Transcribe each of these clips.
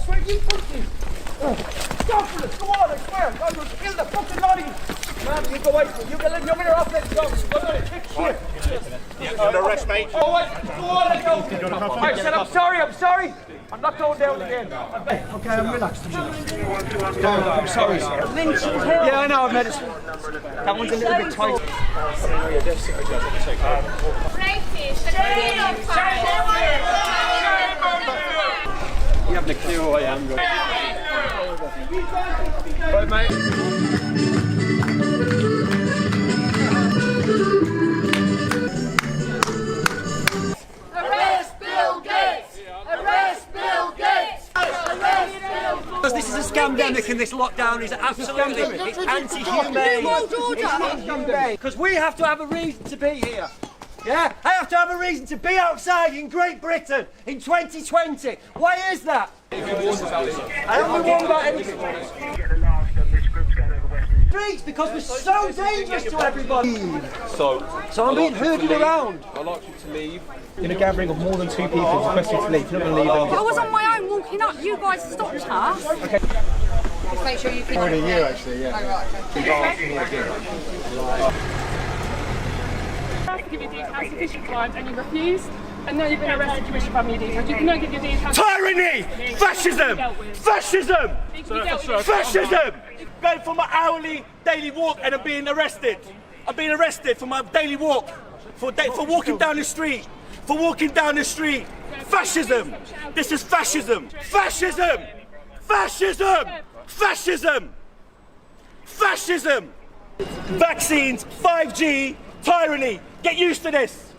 swear you pussies! Go for it, go on, I swear! God will kill the fucking lot of you! Man, you go away from you get let me off, let's go! I'm gonna kick shit! You're under arrest, mate. Oh, wait, go on, let's go! I said I'm sorry! I'm not going down again. Okay, I'm relaxed. I'm sorry, sir. Yeah, I know, I've met it. That one's a little bit tight. You haven't a clue who I am, right, mate? Because this is a scamdemic and this lockdown is absolutely it's anti-humane. Because we have to have a reason to be here. Yeah? I have to have a reason to be outside in Great Britain in 2020. Why is that? I haven't warned about anything. Streets because we're so dangerous to everybody. So I'm being herded around. I'd like you to leave. In a gathering of more than 2 people, requesting to leave. You're not going to leave. I was on my own walking up. You guys stopped us. Okay. Just make sure you keep. Already you actually, yeah. Oh, right, To give you details because you climbed and you refused, and now you've been arrested. You wish to have me details. You cannot give your details. Tyranny! Fascism! Fascism! Fascism! Going for my hourly daily walk and I'm being arrested. I'm being arrested for my daily walk, for walking down the street. For walking down the street. Fascism! This is fascism! Fascism! Fascism! Fascism! Fascism! Vaccines, 5G, tyranny. Get used to this.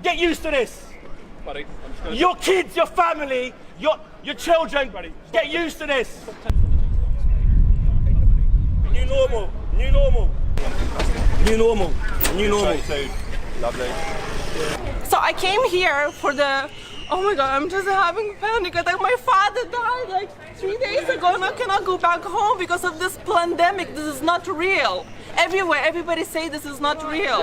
Get used to this. Buddy, your kids, your family, your children, get used to this. New normal, new normal. New normal, new normal. Lovely. So I came here for the, oh my God, I'm just having panic attack. My father died like 3 days ago and I cannot go back home because of this pandemic. This is not real. Everywhere, everybody say this is not real.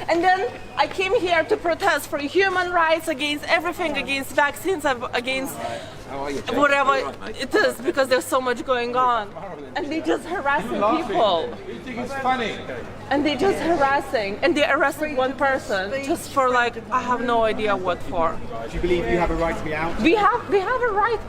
And then I came here to protest for human rights, against everything, against vaccines, against whatever it is, because there's so much going on. And they just harassing people. You think it's funny? And they just harassing, and they arrested one person just for like, I have no idea what for. Do you believe you have a right to be out? We have a right.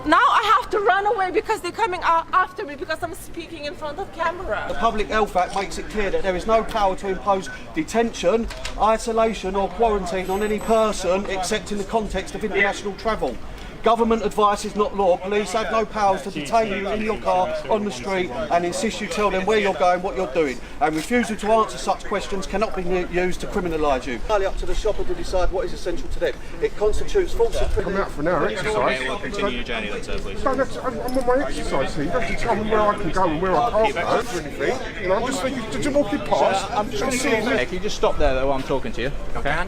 Now I have to run away because they're coming after me because I'm speaking in front of camera. The Public Health Act makes it clear that there is no power to impose detention, isolation or quarantine on any person except in the context of international travel. Government advice is not law. Police have no powers to detain you in your car on the street and insist you tell them where you're going, what you're doing. And refusal to answer such questions cannot be used to criminalise you. It's entirely up to the shopper to decide what is essential to them. It constitutes false... Come out for an hour exercise. Okay, we'll continue your journey then, sir, please. No, I'm on my exercise here. You don't have to tell me where I can go and where I can't go or anything. You know, I'm just thinking, you're walking past. I'm just going to see you. Can you just stop there though while I'm talking to you? Okay.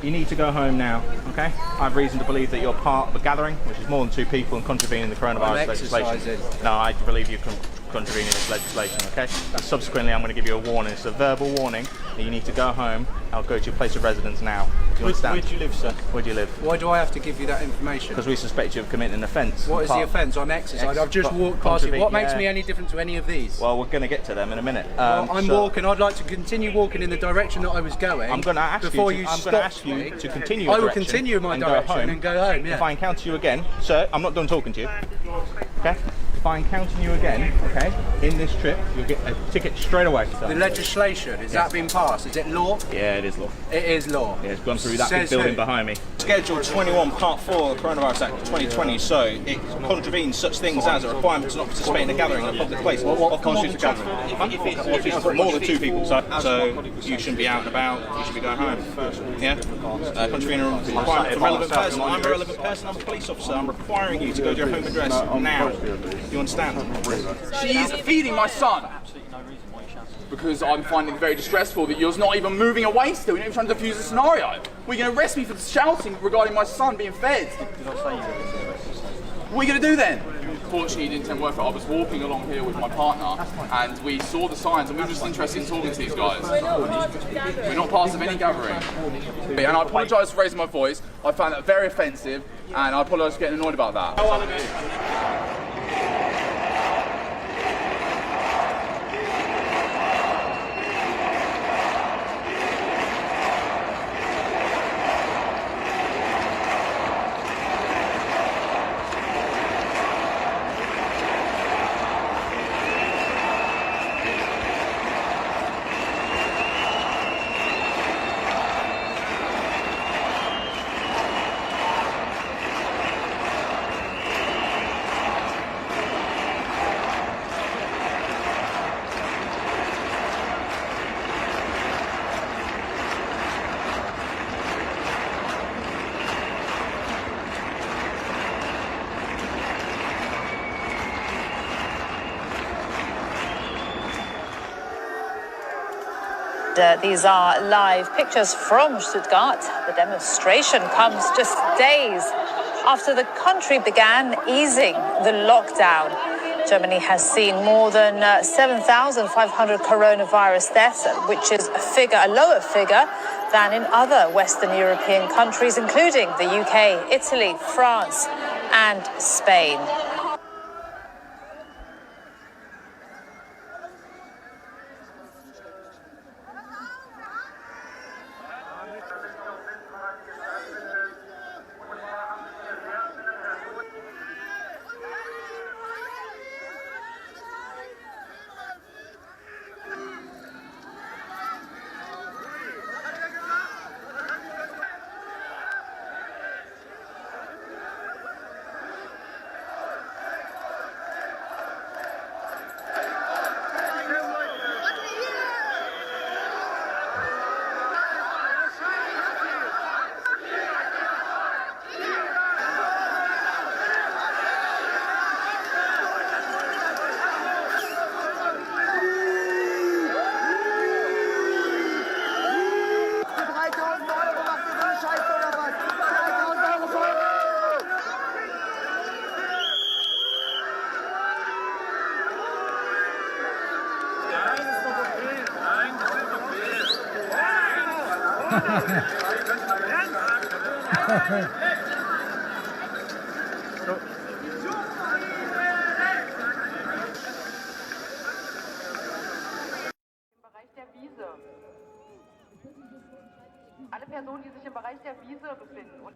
You need to go home now, okay? I have reason to believe that you're part of a gathering, which is more than 2 people and contravening the coronavirus legislation. No, I believe you're contravening this legislation, okay? And subsequently, I'm going to give you a warning. It's a verbal warning that you need to go home. I'll go to your place of residence now. Do you understand? Where do you live, sir? Where do you live? Why do I have to give you that information? Because we suspect you of committing an offence. What is the offence? I'm exercising. I've just walked past it. What makes me any different to any of these? Well, we're going to get to them in a minute. I'm walking. I'd like to continue walking in the direction that I was going. I'm going to ask you to continue. I will continue my direction and go home. Yeah. If I encounter you again, sir, I'm not done talking to you. Okay. If I encounter you again, okay, in this trip, you'll get a ticket straight away. So. The legislation, is that been passed? Is it law? Yeah, it is law. It is law. Yeah, it's gone through that big building behind me. Schedule 21, Part 4 of the Coronavirus Act of 2020, so it contravenes such things as a requirement to not participate in a gathering in a public place. What constitutes a gathering? If it's more than 2 people, so you shouldn't be out and about, you should be going home. Yeah? Contravening a requirement for a relevant person. I'm a relevant person, I'm a police officer, I'm requiring you to go to your home address now. You understand? She's feeding my son. Because I'm finding it very distressful that you're not even moving away still. You're not even trying to defuse the scenario. Well, you're going to arrest me for shouting regarding my son being fed. What are you going to do then? Fortunately, it didn't tend work out. I was walking along here with my partner and we saw the signs and we were just interested in talking to these guys. We're not part of any gathering. And I apologise for raising my voice. I found that very offensive. and I apologise for getting annoyed about that. These are live pictures from Stuttgart. The demonstration comes just days after the country began easing the lockdown. Germany has seen more than 7,500 coronavirus deaths, which is a lower figure than in other Western European countries, including the UK, Italy, France, and Spain. Alle Personen, die sich im Bereich der Wiese befinden.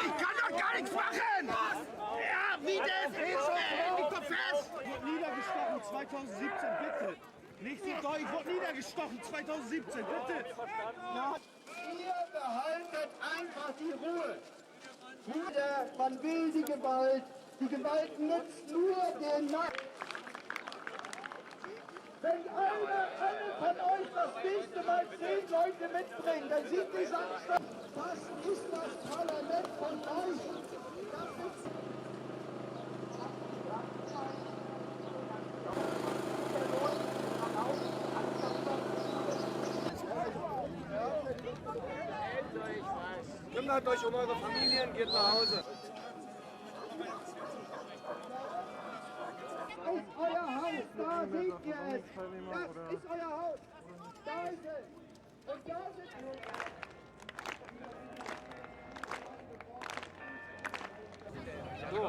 Ich kann doch gar nichts machen! Ja, wie denn? Ich bin fest! Ich wurde niedergestochen 2017, bitte! Nicht so doll, ich wurde niedergestochen 2017, bitte! Ja. Ihr behaltet einfach die Ruhe! Man will die Gewalt nützt nur den Macht. Wenn einer von euch das nächste Mal 10 Leute mitbringt, dann sieht die Sache, das ist das Parlament von euch. Kümmert euch um eure Familien, geht nach Hause. Das ist euer Haus, da seht ihr es. Das ist euer Haus. Da ist es. Und da sind wir. So.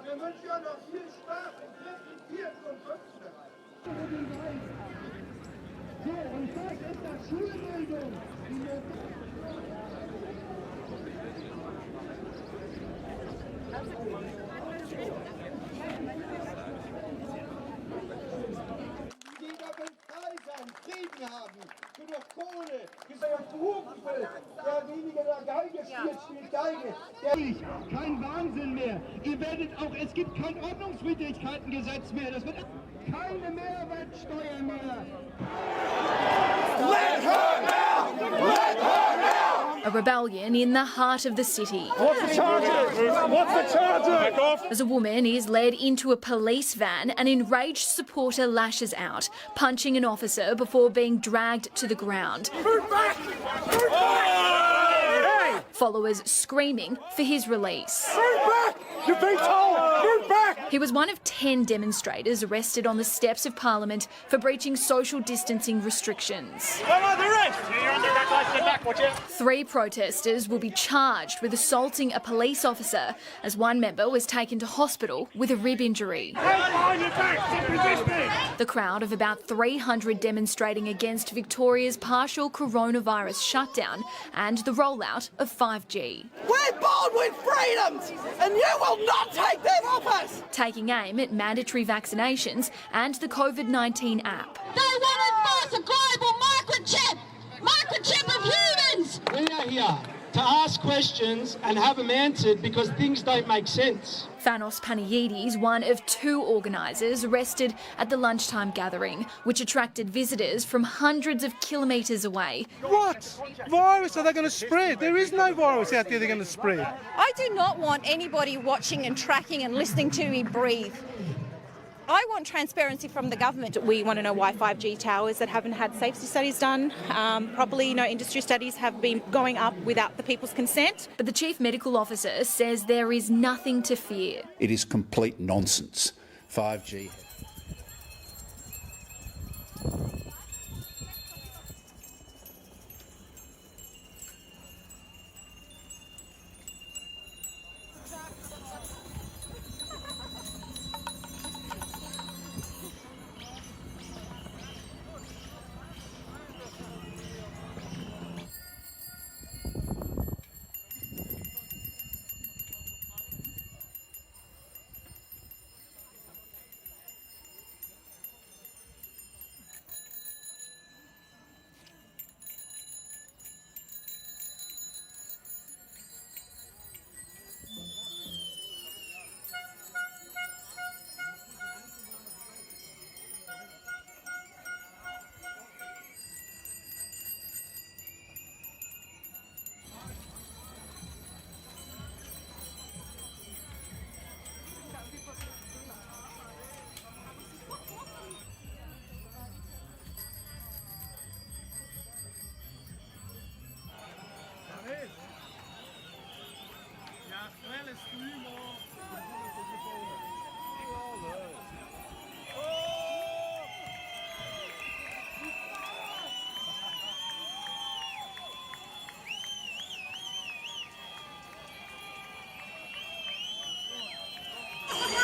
Wir wünschen ja noch viel Spaß im 4. und 5. So, und das ist das Schulbildung. am Frieden haben, genug Kohle, Hurenfeld, der weniger der Geige spielt, spielt Geige. Kein Wahnsinn mehr. Ihr werdet auch, es gibt kein Ordnungswidrigkeitengesetz mehr. Das wird keine Mehrwertsteuer mehr. Let her out! Let her out! A rebellion in the heart of the city. What's the charges? What's the charges? As a woman is led into a police van, an enraged supporter lashes out, punching an officer before being dragged to the ground. Move back! Move back! Followers screaming for his release. Move back! You're being told! Move back! He was one of 10 demonstrators arrested on the steps of Parliament for breaching social distancing restrictions. You're under arrest! You're under arrest, get back, watch it! 3 protesters will be charged with assaulting a police officer, as one member was taken to hospital with a rib injury. The crowd of about 300 demonstrating against Victoria's partial coronavirus shutdown and the rollout of 5G. We're born with freedoms, and you will not take them off us! Taking aim at mandatory vaccinations and the COVID-19 app. They want to force a global microchip of humans! We are here to ask questions and have them answered because things don't make sense. Thanos Panayides, one of 2 organisers arrested at the lunchtime gathering, which attracted visitors from hundreds of kilometres away. What virus are they going to spread? There is no virus out there they're going to spread. I do not want anybody watching and tracking and listening to me breathe. I want transparency from the government. We want to know why 5G towers that haven't had safety studies done properly, industry studies have been going up without the people's consent. But the Chief Medical Officer says there is nothing to fear. It is complete nonsense. 5G.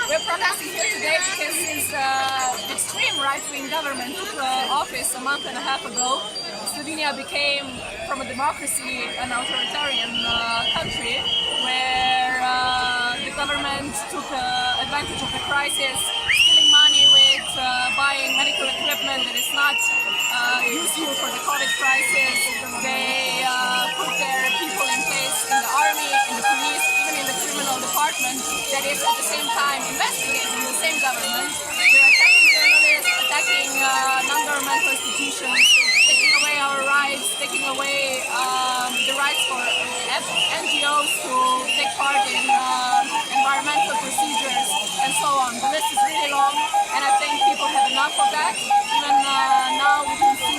We're protesting here today because his extreme right-wing government took office a month and a half ago. Slovenia became, from a democracy, an authoritarian country where the government took advantage of the crisis, stealing money with buying medical equipment that is not useful for the COVID crisis. They put their people in place in the army, in the police, even in the criminal department that is at the same time investigating the same government. They're attacking journalists, attacking non-governmental institutions, taking away our rights, taking away the rights for NGOs to take part in environmental procedures and so on. The list is really long and I think people have enough of that. Even now we can see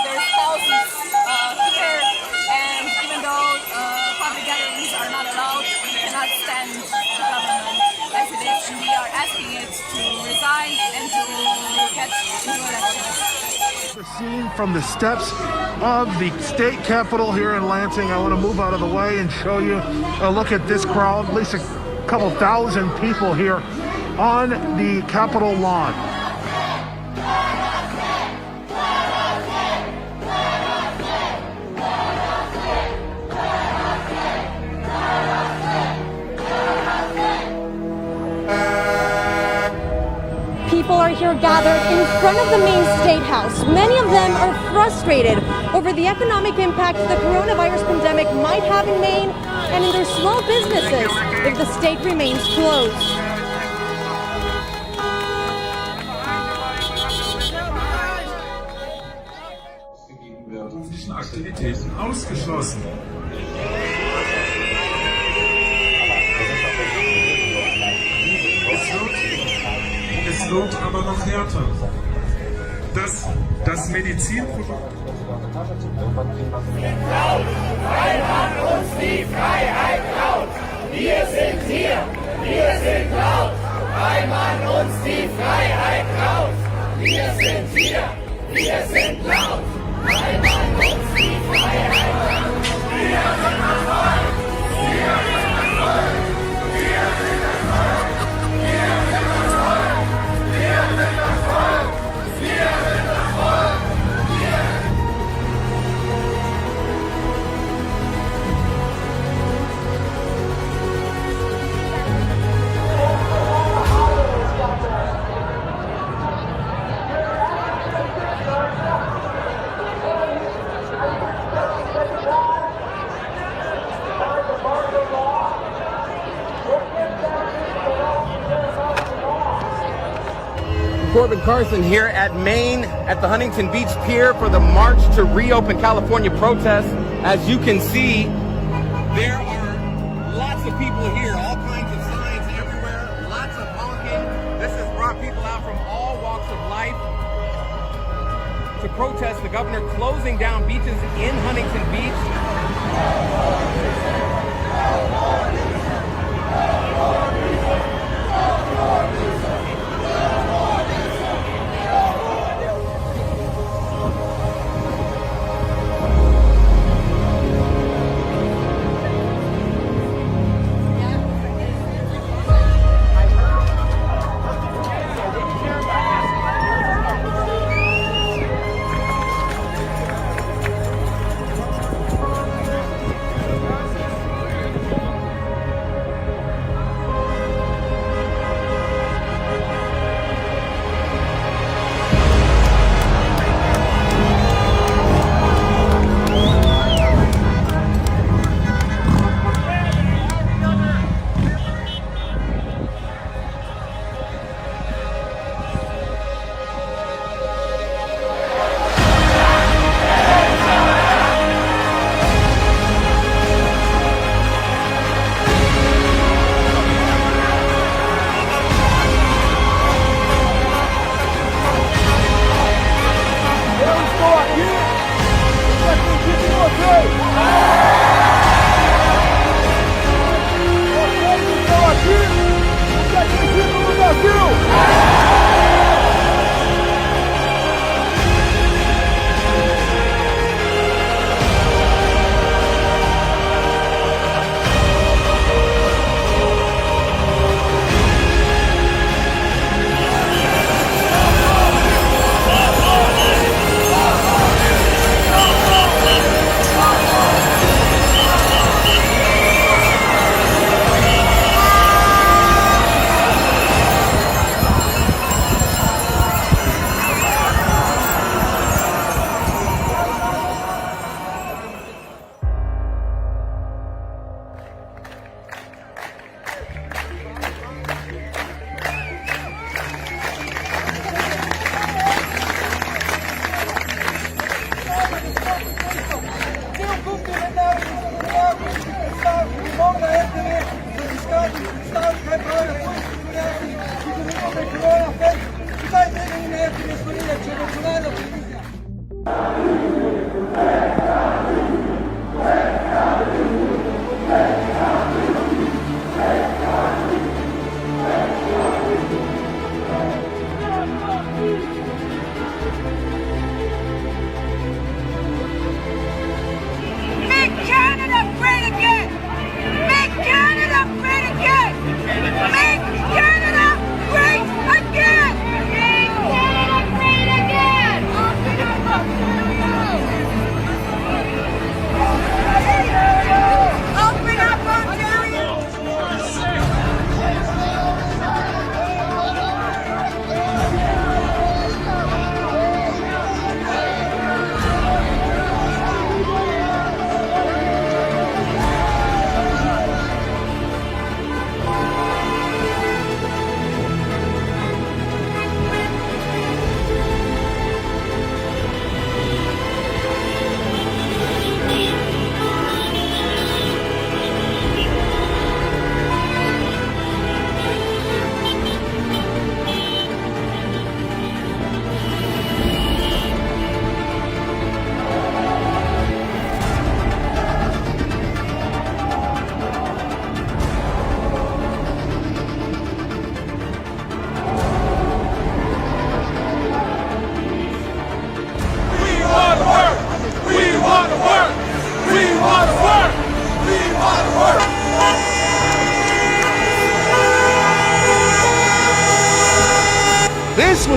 there's thousands here, and even though public gatherings are not allowed, we cannot stand the government as it is, and we are asking it to resign and to get new elections. The scene from the steps of the state capitol here in Lansing. I want to move out of the way and show you a look at this crowd, at least a couple thousand people here on the Capitol lawn. People are here here gathered in front of the main State House. Many of them are frustrated over the economic impact the coronavirus pandemic might have in Maine and in their small businesses if the state remains closed. Aktivitäten ausgeschlossen. Es wird aber noch härter. Das Medizinprodukt. Weil man uns die Freiheit klaut. Wir sind hier, wir sind laut. Weil man uns die Freiheit klaut. Wir sind hier, wir sind laut. Weil man uns die Freiheit klaut. Wir sind das Volk. Wir sind das Volk. Wir sind das Volk. Wir sind das Volk. Wir sind das Volk. Wir sind das Volk. Corbin Carson here at Maine at the Huntington Beach Pier for the March to Reopen California protest. As you can see, there are lots of people here, all kinds of signs everywhere, lots of honking. This has brought people out from all walks of life to protest the governor closing down beaches in Huntington Beach.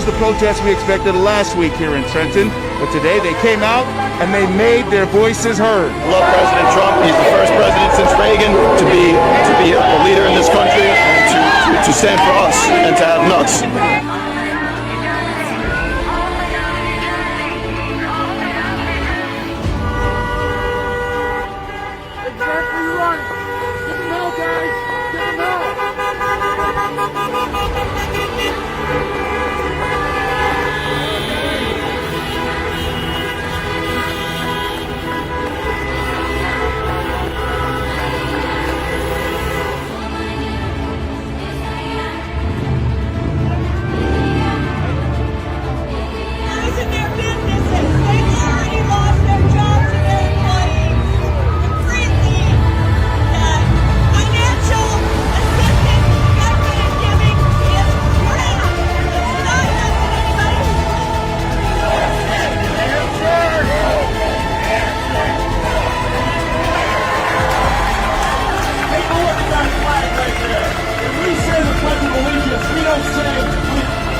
the protests we expected last week here in Trenton, but today they came out and they made their voices heard. I love President Trump. He's the first president since Reagan to be a leader in this country, to stand for us and to have nuts.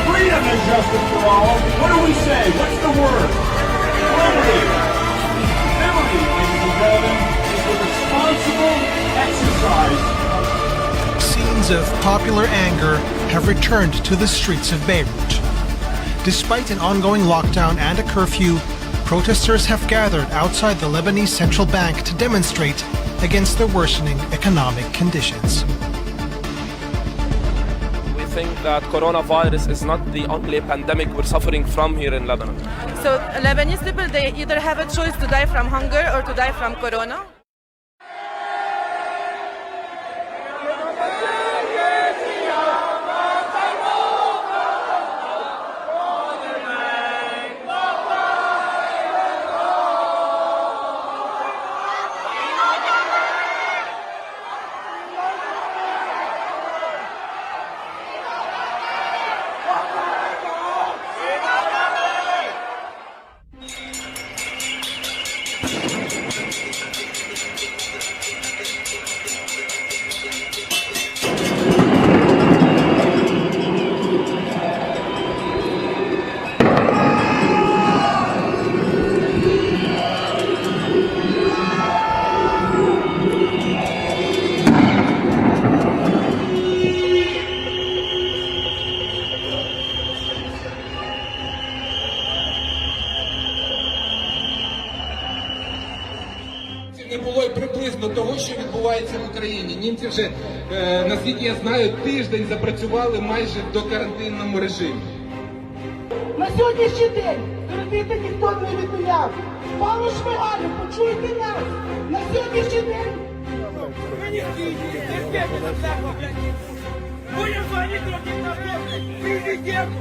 Freedom and justice for all. What do we say? What's the word? Liberty. Liberty, ladies and gentlemen, is the responsible exercise. Scenes of popular anger have returned to the streets of Beirut. Despite an ongoing lockdown and a curfew, protesters have gathered outside the Lebanese central bank to demonstrate against the worsening economic conditions. I think that coronavirus is not the only pandemic we're suffering from here in Lebanon. So Lebanese people, they either have a choice to die from hunger or to die from corona. Не було й приблизно того, що відбувається в Україні. Німці вже, наскільки я знаю, тиждень запрацювали майже до карантинному режимі. На сьогоднішній день кредити ніхто не відміняв. Пане Шмигалю, почуйте нас. На сьогоднішній день... Будем звонить другим народам, президенту,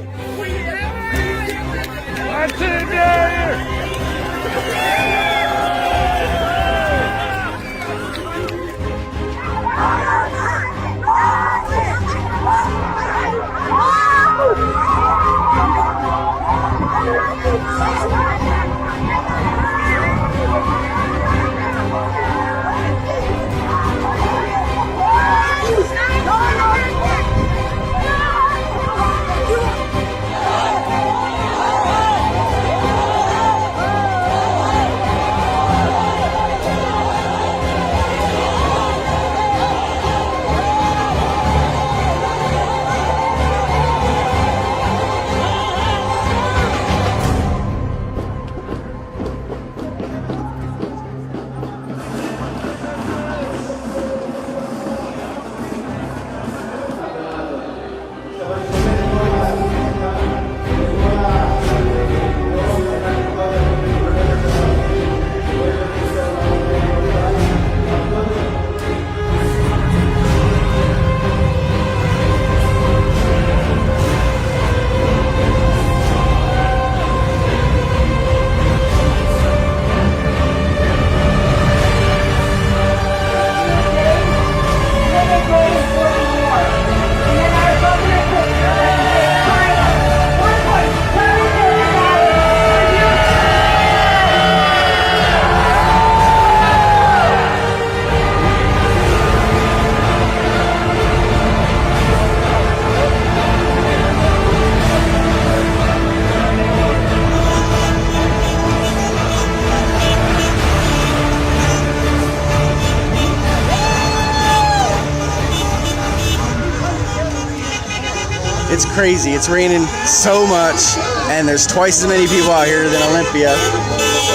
it's crazy. It's raining so much, and there's twice as many people out here than Olympia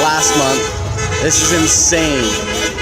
last month. This is insane.